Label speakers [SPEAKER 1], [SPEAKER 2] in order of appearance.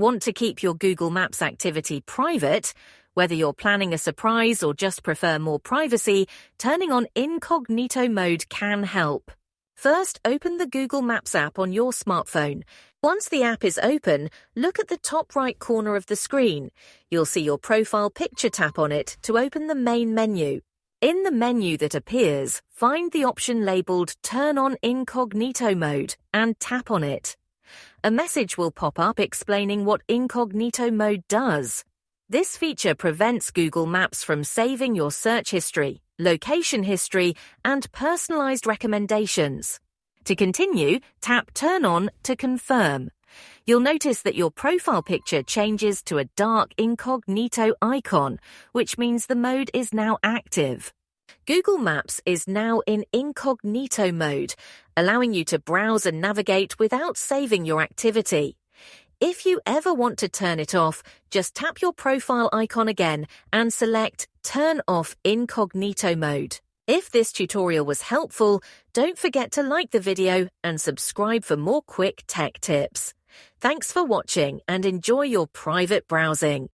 [SPEAKER 1] Want to keep your Google Maps activity private? Whether you're planning a surprise or just prefer more privacy, turning on Incognito Mode can help. First, open the Google Maps app on your smartphone. Once the app is open, look at the top right corner of the screen. You'll see your profile picture. Tap on it to open the main menu. In the menu that appears, find the option labeled Turn on Incognito Mode and tap on it. A message will pop up explaining what Incognito Mode does. This feature prevents Google Maps from saving your search history, location history, and personalized recommendations. To continue, tap Turn On to confirm. You'll notice that your profile picture changes to a dark incognito icon, which means the mode is now active. Google Maps is now in Incognito Mode, allowing you to browse and navigate without saving your activity. If you ever want to turn it off, just tap your profile icon again and select Turn Off Incognito Mode. If this tutorial was helpful, don't forget to like the video and subscribe for more quick tech tips. Thanks for watching and enjoy your private browsing.